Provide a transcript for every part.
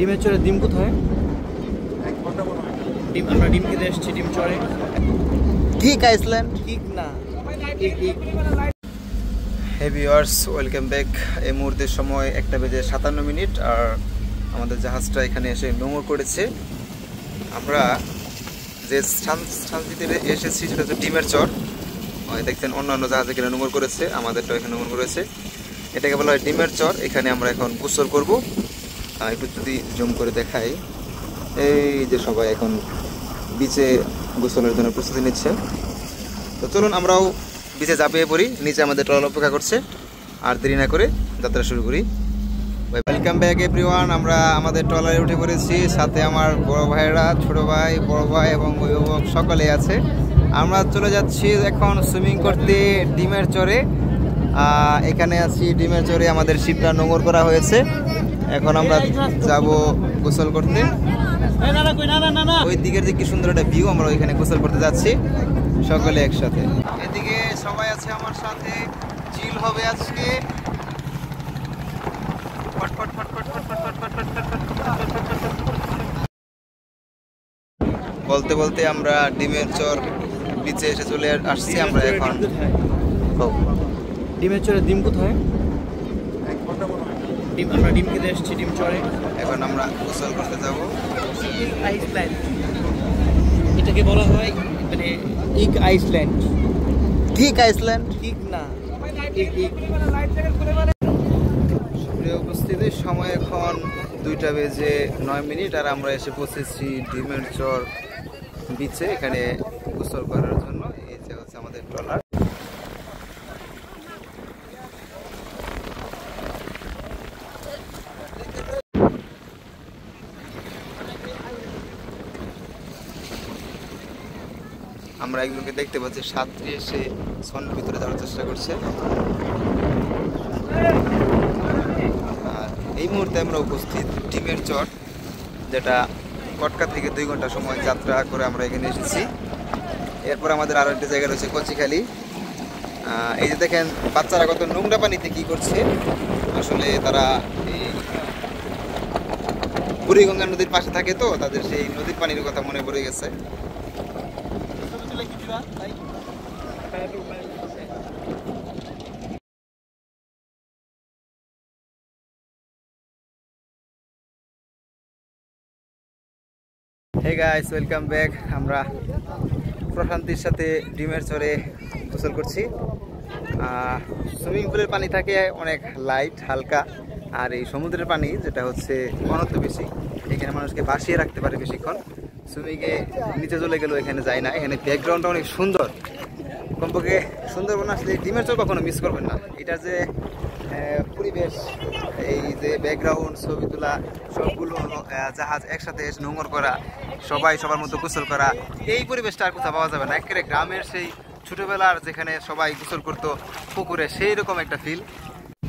ডিমের চরে ডিম কোথায়? ডিম আমরা ডিম খেতে এসেছি ডিম চরে। কিক আইসল্যান্ড কিক না কিক। হে ভিউয়ার্স, ওয়েলকাম ব্যাক। এই মুহূর্তের সময় 1:57 আর আমাদের জাহাজটা এখানে এসে নোঙর করেছে। আমরা যে স্থানটিতে এসেছি সেটা হচ্ছে ডিমের চর। দেখছেন অন্যান্য জাহাজ এখানে নোঙর করেছে, আমাদেরটা এখানে নোঙর করেছে। এটাকে বলা হয় ডিমের চর। এখানে আমরা এখন গোসল করব। একটু যদি জুম করে দেখাই, এই যে সবাই এখন বিচে গোসলের জন্য প্রস্তুতি নিচ্ছে। তো চলুন আমরাও বিচে ঝাঁপিয়ে পড়ি। নিচে আমাদের ট্রলার অপেক্ষা করছে। আর দেরি না করে যাত্রা শুরু করি। Welcome back everyone. আমরা আমাদের ট্রলারে উঠে পড়েছি। সাথে আমার বড় ভাইয়েরা, ছোট ভাই, বড় ভাই এবং অভিভাবক সকলেই আছে। আমরা চলে যাচ্ছি এখন সুইমিং করতে ডিমের চরে। এখানে আছি ডিমের চরে। আমাদের শিপটা নোঙর করা হয়েছে। এখন আমরা যাব গোসল করতে। ওই দিকের যে কি সুন্দর একটা ভিউ, আমরা ওইখানে গোসল করতে যাচ্ছি সকলে একসাথে। এদিকে সবাই আছে আমার সাথে। চিল হবে আজকে। বলতে বলতে আমরা ডিমের চর বিচে এসে চলে আসছি। আমরা এখন ডিমের চরে ডিম কোথায়? ডিম আমরা ডিম খেতে এসেছি ডিম চরে। এখন আমরা গোসল করতে যাব। আইসল্যান্ড এটাকে বলা হয়, মানে kick Iceland. Kick Iceland kick না প্রিয় উপস্থিতি, সময় এখন 2:09 আর আমরা এসে পৌঁছেছি ডিমের চর বিচে, এখানে গোসল করার জন্য। এই যে হচ্ছে আমাদের ট্রলার। আমরা একজনকে দেখতে পাচ্ছি, সাঁতরে এসে সনের ভিতরে যাওয়ার চেষ্টা করছে। আর এই মুহূর্তে আমরা উপস্থিত ডিমের চর, যেটা কটকা থেকে 2 ঘন্টা সময় যাত্রা করে আমরা এখানে এসেছি। এরপর আমাদের আরো একটা জায়গা রয়েছে কচিখালি। এই যে দেখেন বাচ্চারা কত নোংরা পানিতে কি করছে। আসলে তারা এই বুড়িগঙ্গা নদীর পাশে থাকে, তো তাদের সেই নদীর পানির কথা মনে পড়ে গেছে। Hey guys, welcome back. আমরা প্রশান্তির সাথে ডিমের চরে গোসল করছি। সুইমিং পুলের পানি থাকে অনেক লাইট হালকা, আর এই সমুদ্রের পানি যেটা হচ্ছে ঘনত্ব বেশি, এখানে মানুষকে বাসিয়ে রাখতে পারে বেশিক্ষণ। সুইমিংয়ে নিচে চলে গেলেও এখানে যায় না। এখানে ব্যাকগ্রাউন্ডটা অনেক সুন্দর। কমপক্ষে সুন্দরবন আসলে ডিমের চর কখনো মিস করবেন না। এটা যে পরিবেশ, এই যে ব্যাকগ্রাউন্ড, ছবি তোলা, সবগুলো জাহাজ একসাথে নোঙর করা, সবাই সবার মতো গোসল করা, এই পরিবেশটা আর কোথাও পাওয়া যাবে না। একেবারে গ্রামের সেই ছোটবেলার যেখানে সবাই গোসল করতো পুকুরে, সেই রকম একটা ফিল।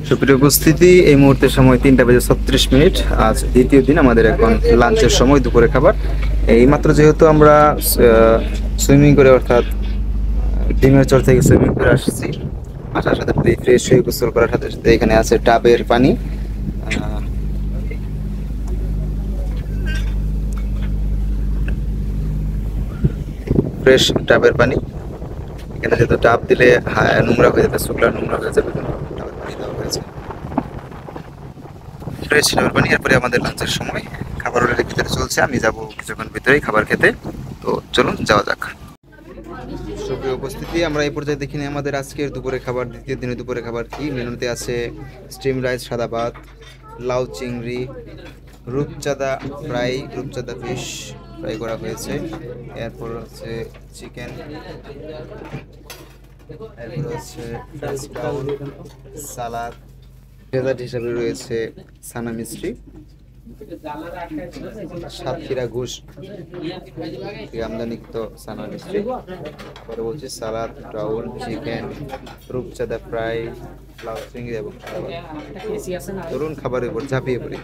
সুপ্রিয় উপস্থিতি, এই মুহূর্তের সময় 3:36। আজ দ্বিতীয় দিন। আমাদের এখন লাঞ্চের সময়, দুপুরে খাবার। এই মাত্র যেহেতু আমরা সুইমিং করে, অর্থাৎ ডিমের চর থেকে সুইমিং করে আসছি, আসার সাথে ফ্রেশ হয়ে গোসল করার সাথে সাথে এখানে আছে ডাবের পানি। ফ্রেশ ডাবের পানি। এখানে যেহেতু ডাব দিলে নোংরা হয়ে যাবে, শুকলা নোংরা হয়ে যাবে, ডাবের পানি দেওয়া হয়েছে। ফ্রেশ ডাবের পানি। এরপরে আমাদের লাঞ্চের সময়, খাবার অলরেডি ভিতরে চলছে। আমি যাব কিছুক্ষণ ভিতরেই খাবার খেতে। তো চলুন যাওয়া যাক। সুপ্রিয় উপস্থিতি, আমরা এই পর্যায়ে দেখিনি আমাদের আজকের দুপুরে খাবার। দ্বিতীয় দিনের দুপুরে খাবার কি মেনুতে আছে: স্টিম রাইস, সাদা ভাত, লাউ চিংড়ি, রূপচাঁদা ফ্রাই, রূপচাঁদা ফিশ ফ্রাই করা হয়েছে। এরপর হচ্ছে চিকেন, এরপর হচ্ছে সালাদ, ডেজার্ট হিসাবে রয়েছে ছানা মিষ্টি, সাতক্ষীরা ঘুষ আমদানিকৃত ছানা মিষ্টি। পরে বলছি সালাদ, ডাউল, চিকেন, রূপচাঁদা ফ্রাই, লাউ চিংড়ি এবং সাদা ভাত। তরুণ খাবারের উপর ঝাঁপিয়ে পড়ি।